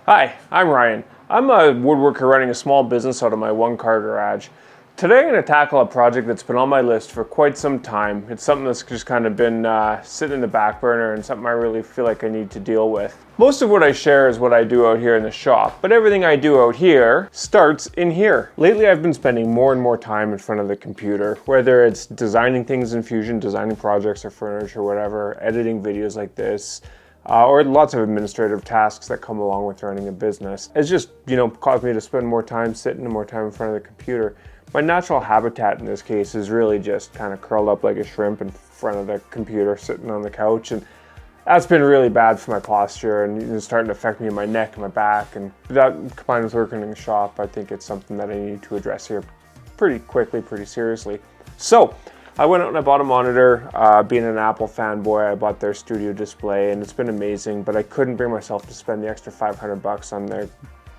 Hi, I'm Ryan. I'm a woodworker running a small business out of my one-car garage. Today I'm going to tackle a project that's been on my list for quite some time. It's something that's just kind of been sitting in the back burner and something I really feel like I need to deal with. Most of what I share is what I do out here in the shop, but everything I do out here starts in here. Lately I've been spending more and more time in front of the computer, whether it's designing things in Fusion, designing projects or furniture or whatever, editing videos like this, or lots of administrative tasks that come along with running a business. It's just, caused me to spend more time sitting and more time in front of the computer. My natural habitat in this case is really just kind of curled up like a shrimp in front of the computer, sitting on the couch, and that's been really bad for my posture and it's starting to affect me in my neck and my back. And that combined with working in the shop, I think it's something that I need to address here pretty quickly, pretty seriously. So I went out and I bought a monitor. Being an Apple fanboy, I bought their studio display and it's been amazing, but I couldn't bring myself to spend the extra $500 on their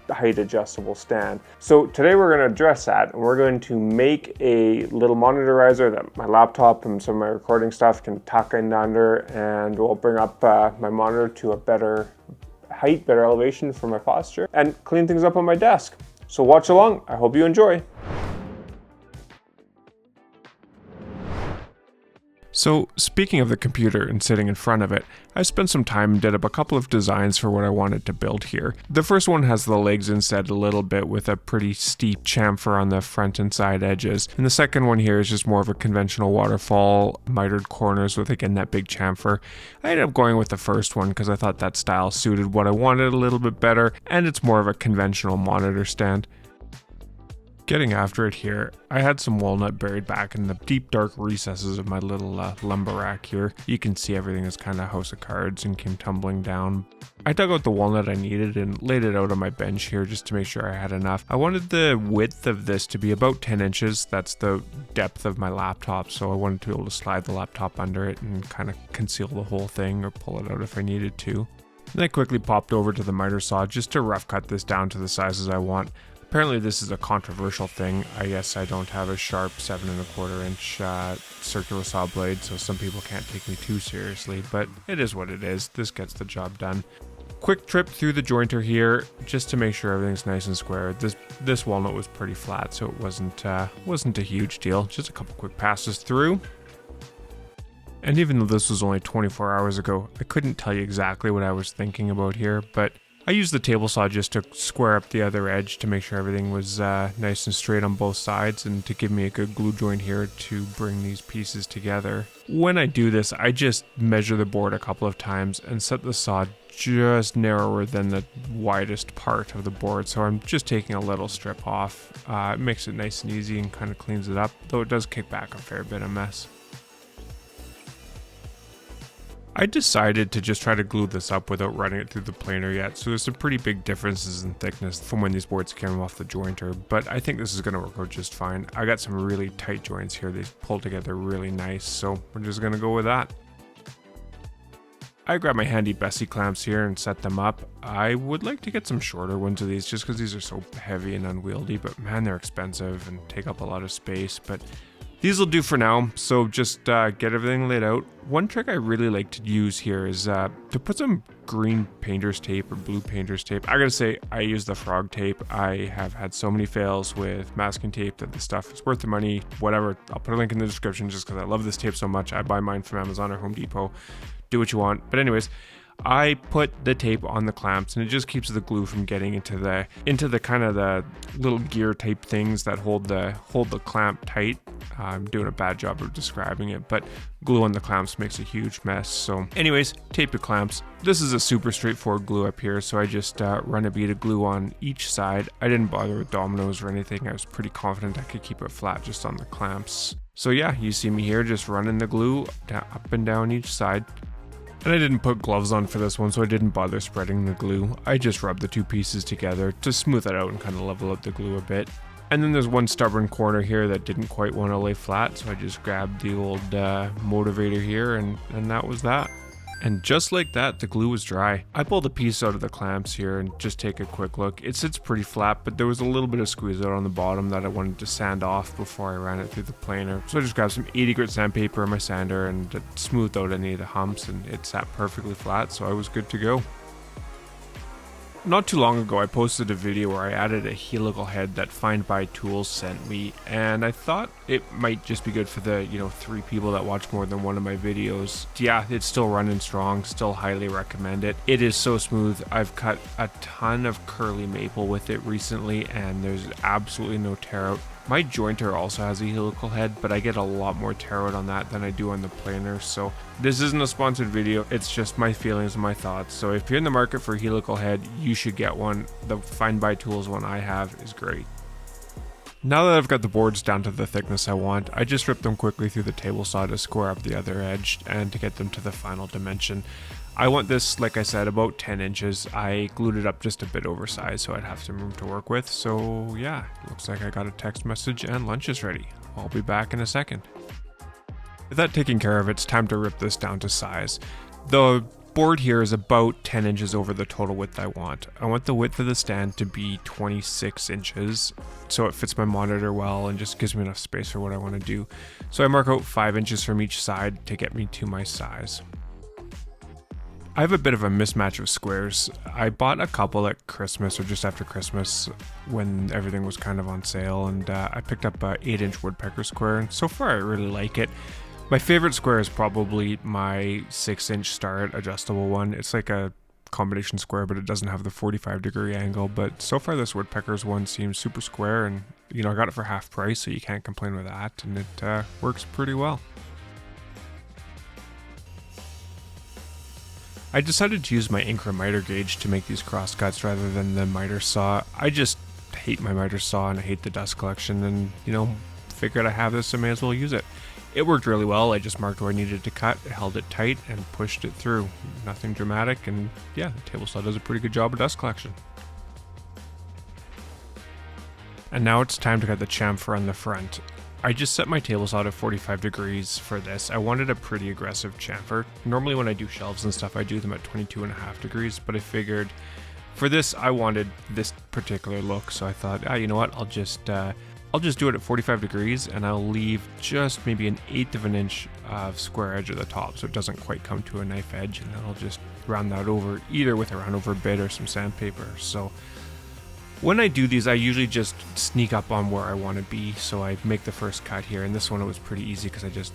height adjustable stand. So today we're going to address that, and we're going to make a little monitorizer that my laptop and some of my recording stuff can tuck in under, and we'll bring up my monitor to a better height, better elevation for my posture, and clean things up on my desk. So watch along. I hope you enjoy. So speaking of the computer and sitting in front of it, I spent some time and did up a couple of designs for what I wanted to build here. The first one has the legs inset a little bit with a pretty steep chamfer on the front and side edges. And the second one here is just more of a conventional waterfall, mitered corners with again that big chamfer. I ended up going with the first one because I thought that style suited what I wanted a little bit better, and it's more of a conventional monitor stand. Getting after it here, I had some walnut buried back in the deep dark recesses of my little lumber rack here. You can see everything is kind of house of cards and came tumbling down. I dug out the walnut I needed and laid it out on my bench here just to make sure I had enough. I wanted the width of this to be about 10 inches. That's the depth of my laptop, so I wanted to be able to slide the laptop under it and kind of conceal the whole thing or pull it out if I needed to. Then I quickly popped over to the miter saw just to rough cut this down to the sizes I want. Apparently this is a controversial thing. I guess I don't have a sharp 7 1/4 inch circular saw blade, so some people can't take me too seriously, but it is what it is. This gets the job done. Quick trip through the jointer here just to make sure everything's nice and square. This walnut was pretty flat, so it wasn't a huge deal. Just a couple quick passes through. And even though this was only 24 hours ago, I couldn't tell you exactly what I was thinking about here, but I used the table saw just to square up the other edge to make sure everything was nice and straight on both sides and to give me a good glue joint here to bring these pieces together. When I do this, I just measure the board a couple of times and set the saw just narrower than the widest part of the board, so I'm just taking a little strip off. It makes it nice and easy and kind of cleans it up, though it does kick back a fair bit of mess. I decided to just try to glue this up without running it through the planer yet, so there's some pretty big differences in thickness from when these boards came off the jointer, but I think this is going to work out just fine. I got some really tight joints here, they pull together really nice, so we're just going to go with that. I grabbed my handy Bessie clamps here and set them up. I would like to get some shorter ones of these just because these are so heavy and unwieldy, but man, they're expensive and take up a lot of space, but these will do for now, so just get everything laid out. One trick I really like to use here is to put some green painter's tape or blue painter's tape. I gotta say, I use the frog tape. I have had so many fails with masking tape that this stuff is worth the money, whatever. I'll put a link in the description just because I love this tape so much. I buy mine from Amazon or Home Depot. Do what you want. But anyways, I put the tape on the clamps and it just keeps the glue from getting into the kind of the little gear type things that hold the clamp tight. I'm doing a bad job of describing it, but glue on the clamps makes a huge mess. So anyways, tape the clamps. This is a super straightforward glue up here, so I just run a bead of glue on each side. I didn't bother with dominoes or anything. I was pretty confident I could keep it flat just on the clamps. So yeah, you see me here just running the glue up and down each side. And I didn't put gloves on for this one, so I didn't bother spreading the glue. I just rubbed the two pieces together to smooth it out and kind of level out the glue a bit. And then there's one stubborn corner here that didn't quite want to lay flat, so I just grabbed the old motivator here and that was that. And just like that, the glue was dry. I pulled a piece out of the clamps here and just take a quick look. It sits pretty flat, but there was a little bit of squeeze out on the bottom that I wanted to sand off before I ran it through the planer. So I just grabbed some 80 grit sandpaper in my sander and it smoothed out any of the humps, and it sat perfectly flat, so I was good to go. Not too long ago, I posted a video where I added a helical head that Find Buy Tools sent me, and I thought it might just be good for the, 3 people that watch more than one of my videos. Yeah, it's still running strong, still highly recommend it. It is so smooth. I've cut a ton of curly maple with it recently, and there's absolutely no tear out. My jointer also has a helical head, but I get a lot more tear out on that than I do on the planer, so this isn't a sponsored video, it's just my feelings and my thoughts. So if you're in the market for a helical head, you should get one. The Find Buy Tools one I have is great. Now that I've got the boards down to the thickness I want, I just rip them quickly through the table saw to square up the other edge and to get them to the final dimension. I want this, like I said, about 10 inches. I glued it up just a bit oversized so I'd have some room to work with. So yeah, looks like I got a text message and lunch is ready. I'll be back in a second. With that taken care of, it's time to rip this down to size. The board here is about 10 inches over the total width I want. I want the width of the stand to be 26 inches so it fits my monitor well and just gives me enough space for what I want to do. So I mark out 5 inches from each side to get me to my size. I have a bit of a mismatch of squares. I bought a couple at Christmas or just after Christmas when everything was kind of on sale, and I picked up a 8-inch woodpecker square, and so far I really like it. My favorite square is probably my 6-inch Start adjustable one. It's like a combination square, but it doesn't have the 45-degree angle, but so far this woodpecker's one seems super square, and I got it for half price, so you can't complain with that, and it works pretty well. I decided to use my Incra miter gauge to make these cross cuts rather than the miter saw. I just hate my miter saw and I hate the dust collection, and figured I have this, so I may as well use it. It worked really well. I just marked where I needed to cut, held it tight, and pushed it through. Nothing dramatic, and yeah, the table saw does a pretty good job of dust collection. And now it's time to cut the chamfer on the front. I just set my table saw to 45 degrees for this. I wanted a pretty aggressive chamfer. Normally when I do shelves and stuff, I do them at 22.5 degrees, but I figured for this, I wanted this particular look. So I thought, you know what, I'll just do it at 45 degrees, and I'll leave just maybe 1/8 of an inch of square edge at the top so it doesn't quite come to a knife edge, and then I'll just round that over either with a round over bit or some sandpaper. So when I do these, I usually just sneak up on where I want to be, so I make the first cut here, and this one it was pretty easy because I just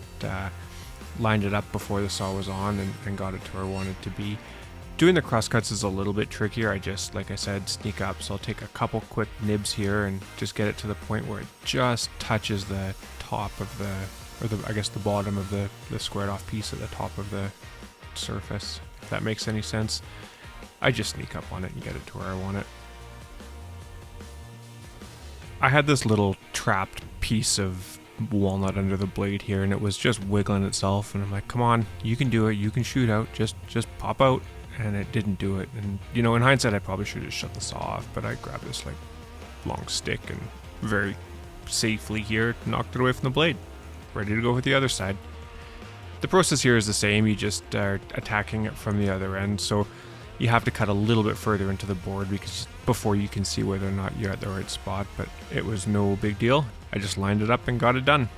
lined it up before the saw was on and got it to where I wanted to be. Doing the cross cuts is a little bit trickier. I just, like I said, sneak up, so I'll take a couple quick nibs here and just get it to the point where it just touches the top of the bottom of the squared off piece at the top of the surface, if that makes any sense. I just sneak up on it and get it to where I want it. I had this little trapped piece of walnut under the blade here, and it was just wiggling itself, and I'm like, come on, you can do it, you can shoot out, just pop out, and it didn't do it. And in hindsight I probably should have shut the saw off, but I grabbed this like long stick and very safely here knocked it away from the blade, ready to go with the other side. The process here is the same, you just are attacking it from the other end, so you have to cut a little bit further into the board before you can see whether or not you're at the right spot, but it was no big deal. I just lined it up and got it done.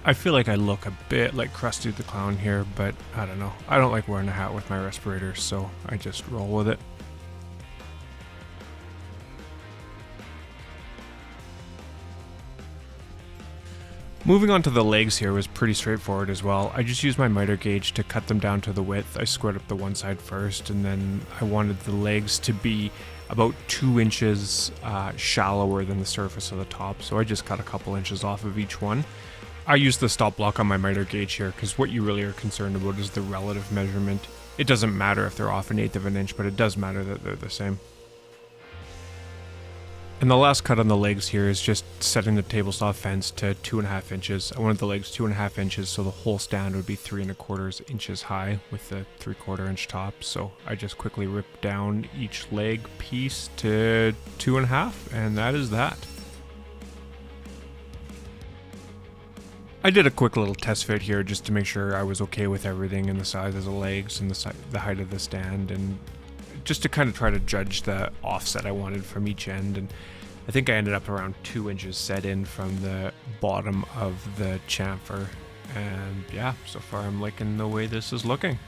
I feel like I look a bit like Krusty the Clown here, but I don't know. I don't like wearing a hat with my respirators, so I just roll with it. Moving on to the legs here was pretty straightforward as well. I just used my miter gauge to cut them down to the width. I squared up the one side first, and then I wanted the legs to be about 2 inches shallower than the surface of the top, so I just cut a couple inches off of each one. I used the stop block on my miter gauge here because what you really are concerned about is the relative measurement. It doesn't matter if they're off 1/8 of an inch, but it does matter that they're the same. And the last cut on the legs here is just setting the table saw fence to 2.5 inches. I wanted the legs 2.5 inches, so the whole stand would be 3.25 inches high with the 3/4 inch top. So I just quickly ripped down each leg piece to 2.5, and that is that. I did a quick little test fit here just to make sure I was okay with everything and the size of the legs and the height of the stand, and just to kind of try to judge the offset I wanted from each end. And I think I ended up around 2 inches set in from the bottom of the chamfer. And yeah, so far I'm liking the way this is looking.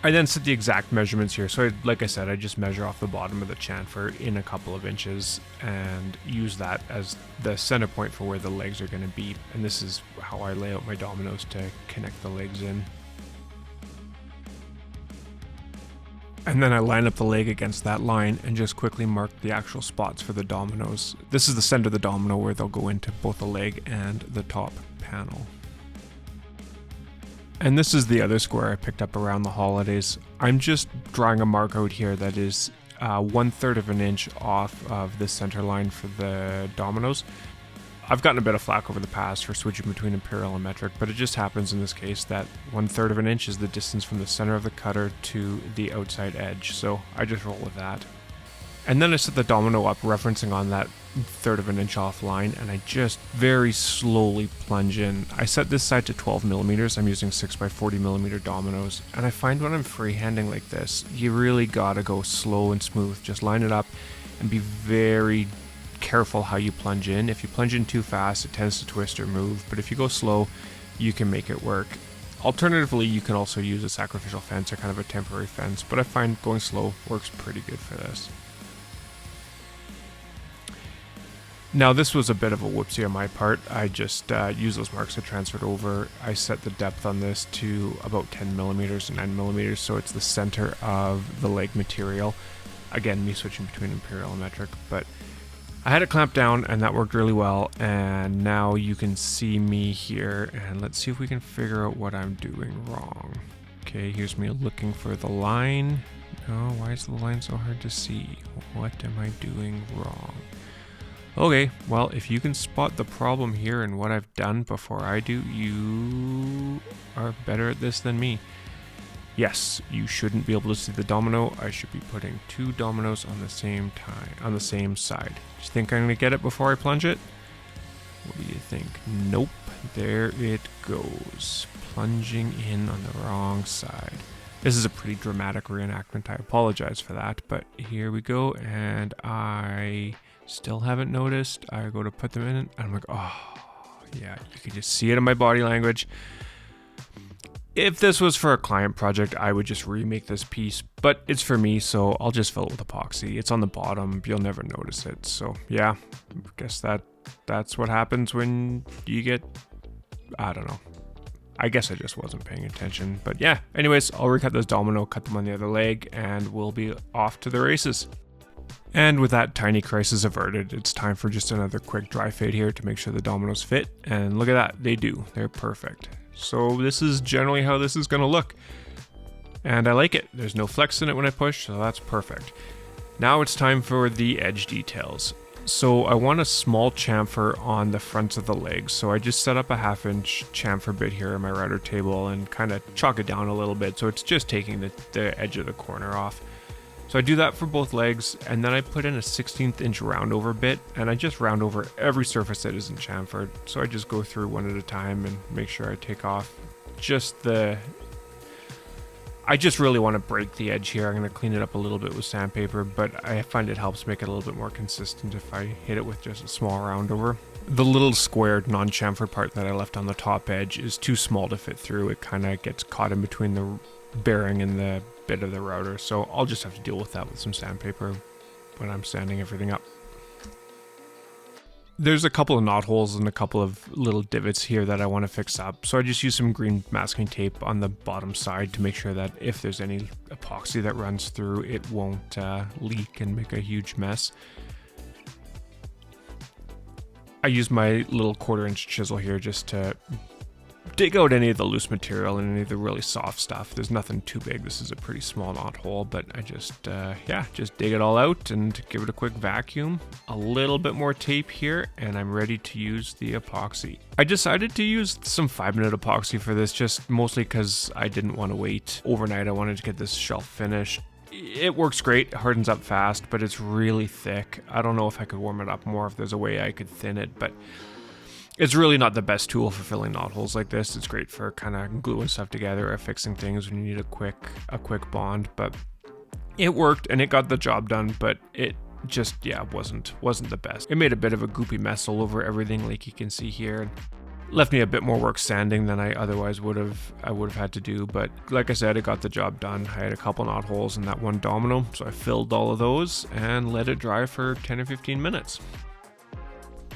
I then set the exact measurements here. So like I said, I just measure off the bottom of the chamfer in a couple of inches and use that as the center point for where the legs are going to be. And this is how I lay out my dominoes to connect the legs in. And then I line up the leg against that line and just quickly mark the actual spots for the dominoes. This is the center of the domino where they'll go into both the leg and the top panel. And this is the other square I picked up around the holidays. I'm just drawing a mark out here that is 1/3 of an inch off of the center line for the dominoes. I've gotten a bit of flack over the past for switching between imperial and metric, but it just happens in this case that 1/3 of an inch is the distance from the center of the cutter to the outside edge, so I just roll with that. And then I set the domino up referencing on that 1/3 of an inch off line, and I just very slowly plunge in. I set this side to 12 millimeters. I'm using 6x40 millimeter dominoes, and I find when I'm freehanding like this, you really gotta go slow and smooth. Just line it up and be very careful how you plunge in. If you plunge in too fast, it tends to twist or move, but if you go slow, you can make it work. Alternatively, you can also use a sacrificial fence or kind of a temporary fence, but I find going slow works pretty good for this. Now this was a bit of a whoopsie on my part. I just used those marks I transferred over. I set the depth on this to about 10 millimeters and 9 millimeters, so it's the center of the leg material. Again, me switching between imperial and metric, but I had it clamped down and that worked really well. And now you can see me here, and let's see if we can figure out what I'm doing wrong. Okay, here's me looking for the line. No, why is the line so hard to see? What am I doing wrong? Okay, well, if you can spot the problem here and what I've done before I do, you are better at this than me. Yes, you shouldn't be able to see the domino. I should be putting 2 dominoes on the same time, on the same side. Do you think I'm gonna get it before I plunge it? What do you think? Nope, there it goes. Plunging in on the wrong side. This is a pretty dramatic reenactment. I apologize for that, but here we go, and I still haven't noticed. I go to put them in, and I'm like, oh, yeah, you can just see it in my body language. If this was for a client project, I would just remake this piece, but it's for me, so I'll just fill it with epoxy. It's on the bottom, you'll never notice it. So yeah, I guess that's what happens when you get, I don't know. I guess I just wasn't paying attention, but yeah. Anyways, I'll recut this domino, cut them on the other leg, and we'll be off to the races. And with that tiny crisis averted, it's time for just another quick dry fade here to make sure the dominoes fit. And look at that, they do. They're perfect. So this is generally how this is going to look. And I like it. There's no flex in it when I push, so that's perfect. Now it's time for the edge details. So I want a small chamfer on the fronts of the legs. So I just set up a 1/2 inch chamfer bit here on my router table and kind of chalk it down a little bit. So it's just taking the edge of the corner off. So I do that for both legs, and then I put in a 1/16 inch round over bit, and I just round over every surface that isn't chamfered. So I just go through one at a time and make sure I take off just I just really want to break the edge here. I'm going to clean it up a little bit with sandpaper, but I find it helps make it a little bit more consistent if I hit it with just a small round over. The little squared non-chamfered part that I left on the top edge is too small to fit through. It kind of gets caught in between the bearing and the bit of the router, so I'll just have to deal with that with some sandpaper when I'm sanding everything up. There's a couple of knot holes and a couple of little divots here that I want to fix up, so I just use some green masking tape on the bottom side to make sure that if there's any epoxy that runs through, it won't leak and make a huge mess. I use my little 1/4 inch chisel here just to dig out any of the loose material and any of the really soft stuff. There's nothing too big. This is a pretty small knot hole, but I just dig it all out and give it a quick vacuum. A little bit more tape here, and I'm ready to use the epoxy. I decided to use some 5-minute epoxy for this, just mostly because I didn't want to wait overnight. I wanted to get this shelf finished. It works great, it hardens up fast, but it's really thick. I don't know if I could warm it up more, if there's a way I could thin it, but it's really not the best tool for filling knot holes like this. It's great for kind of gluing stuff together or fixing things when you need a quick bond, but it worked and it got the job done, but it just, wasn't the best. It made a bit of a goopy mess all over everything, like you can see here. Left me a bit more work sanding than I otherwise would have had to do, but like I said, it got the job done. I had a couple knot holes in that one domino, so I filled all of those and let it dry for 10 or 15 minutes.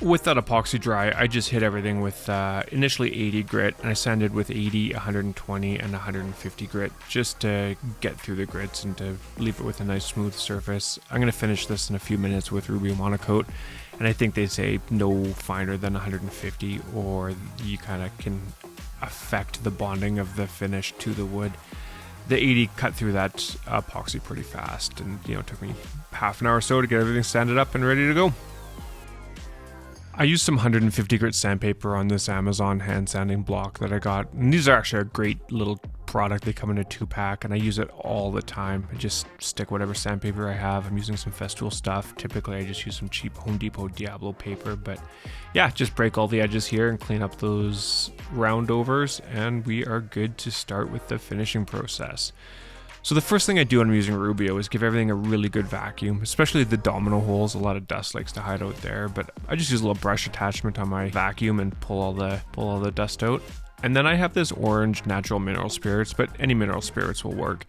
With that epoxy dry, I just hit everything with initially 80 grit, and I sanded with 80, 120, and 150 grit just to get through the grits and to leave it with a nice smooth surface. I'm going to finish this in a few minutes with Rubio Monocoat, and I think they say no finer than 150, or you kind of can affect the bonding of the finish to the wood. The 80 cut through that epoxy pretty fast, and it took me half an hour or so to get everything sanded up and ready to go. I used some 150 grit sandpaper on this Amazon hand sanding block that I got. And these are actually a great little product. They come in a 2-pack and I use it all the time. I just stick whatever sandpaper I have. I'm using some Festool stuff. Typically I just use some cheap Home Depot Diablo paper, but yeah, just break all the edges here and clean up those roundovers, and we are good to start with the finishing process. So the first thing I do when I'm using Rubio is give everything a really good vacuum, especially the domino holes. A lot of dust likes to hide out there, but I just use a little brush attachment on my vacuum and pull all the dust out. And then I have this orange natural mineral spirits, but any mineral spirits will work.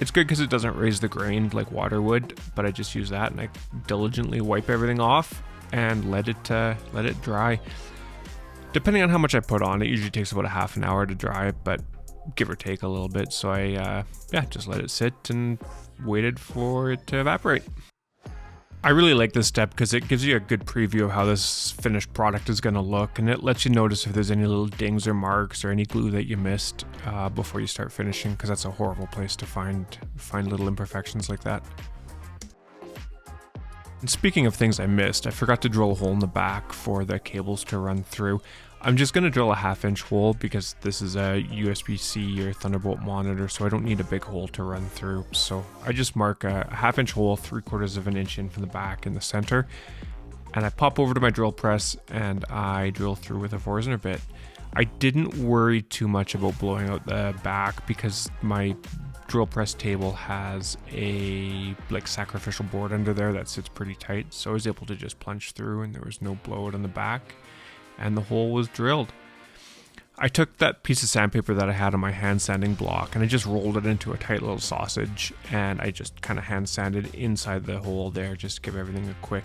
It's good because it doesn't raise the grain like water would, but I just use that and I diligently wipe everything off and let it dry. Depending on how much I put on, it usually takes about a half an hour to dry, but give or take a little bit. So I just let it sit and waited for it to evaporate. I really like this step because it gives you a good preview of how this finished product is going to look, and it lets you notice if there's any little dings or marks or any glue that you missed before you start finishing, because that's a horrible place to find little imperfections like that. And speaking of things I missed, I forgot to drill a hole in the back for the cables to run through. I'm just going to drill a 1/2-inch hole because this is a USB-C or Thunderbolt monitor, so I don't need a big hole to run through. So I just mark a 1/2-inch hole 3/4 of an inch in from the back in the center, and I pop over to my drill press and I drill through with a Forstner bit. I didn't worry too much about blowing out the back because my drill press table has a sacrificial board under there that sits pretty tight, so I was able to just plunge through and there was no blowout on the back, and the hole was drilled. I took that piece of sandpaper that I had on my hand sanding block and I just rolled it into a tight little sausage, and I just kind of hand sanded inside the hole there just to give everything a quick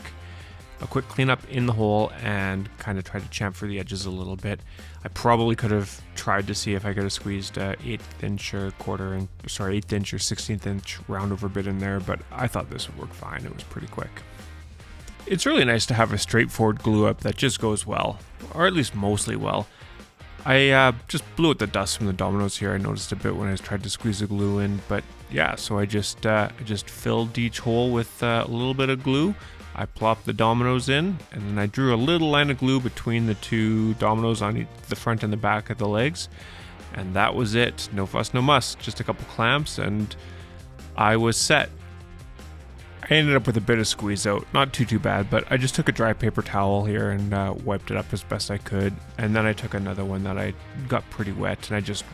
cleanup in the hole and kind of try to chamfer the edges a little bit. I probably could have tried to see if I could have squeezed a 1/8 inch or 1/16 inch roundover bit in there, but I thought this would work fine. It was pretty quick. It's really nice to have a straightforward glue up that just goes well, or at least mostly well. I just blew out the dust from the dominoes here. I noticed a bit when I tried to squeeze the glue in, but yeah, so I just filled each hole with a little bit of glue. I plopped the dominoes in, and then I drew a little line of glue between the two dominoes on the front and the back of the legs, and that was it. No fuss, no muss, just a couple clamps, and I was set. I ended up with a bit of squeeze out, not too bad, but I just took a dry paper towel here and wiped it up as best I could, and then I took another one that I got pretty wet, and I just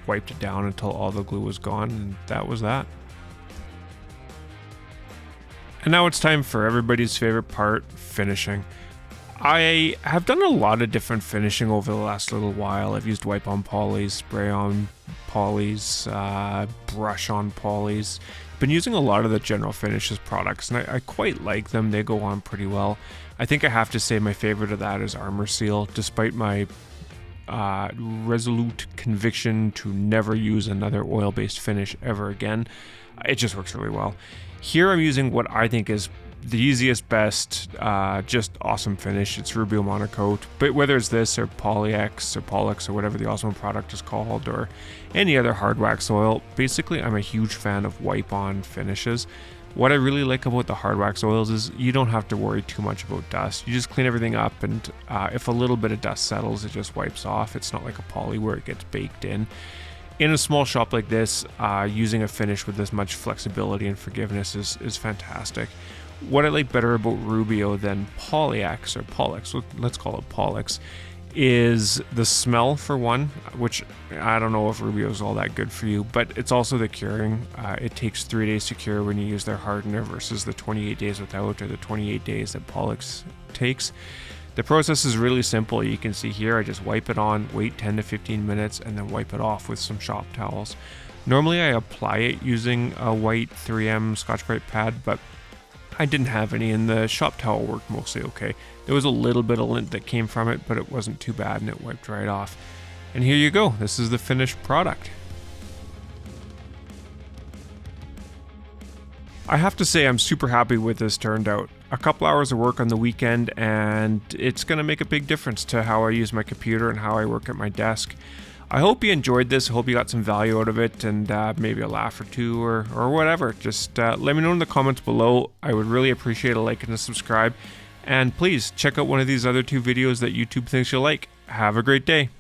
wiped it down until all the glue was gone, and that was that. And now it's time for everybody's favorite part, finishing. I have done a lot of different finishing over the last little while. I've used wipe-on polys, spray-on polys, brush-on polys. Been using a lot of the General Finishes products, and I quite like them. They go on pretty well. I think I have to say my favorite of that is Armor Seal, despite my resolute conviction to never use another oil-based finish ever again. It just works really well. Here I'm using what I think is the easiest, best, just awesome finish. It's Rubio Monocoat, but whether it's this or Poly-X or Pollux or whatever the Osmo product is called, or any other hard wax oil, basically I'm a huge fan of wipe-on finishes. What I really like about the hard wax oils is you don't have to worry too much about dust. You just clean everything up, and if a little bit of dust settles, it just wipes off. It's not like a poly where it gets baked in. In a small shop like this, using a finish with this much flexibility and forgiveness is fantastic. What I like better about Rubio than Poly-X or Pollux, let's call it Pollux, is the smell for one, which I don't know if Rubio is all that good for you, but it's also the curing. It takes 3 days to cure when you use their hardener versus the 28 days without, or the 28 days that Pollux takes. The process is really simple. You can see here I just wipe it on, wait 10 to 15 minutes, and then wipe it off with some shop towels. Normally I apply it using a white 3M Scotch-Brite pad, but I didn't have any, and the shop towel worked mostly okay. There was a little bit of lint that came from it, but it wasn't too bad and it wiped right off. And here you go, this is the finished product. I have to say I'm super happy with this turned out. A couple hours of work on the weekend and it's going to make a big difference to how I use my computer and how I work at my desk. I hope you enjoyed this. I hope you got some value out of it and maybe a laugh or two or whatever. Just let me know in the comments below. I would really appreciate a like and a subscribe. And please check out one of these other 2 videos that YouTube thinks you'll like. Have a great day.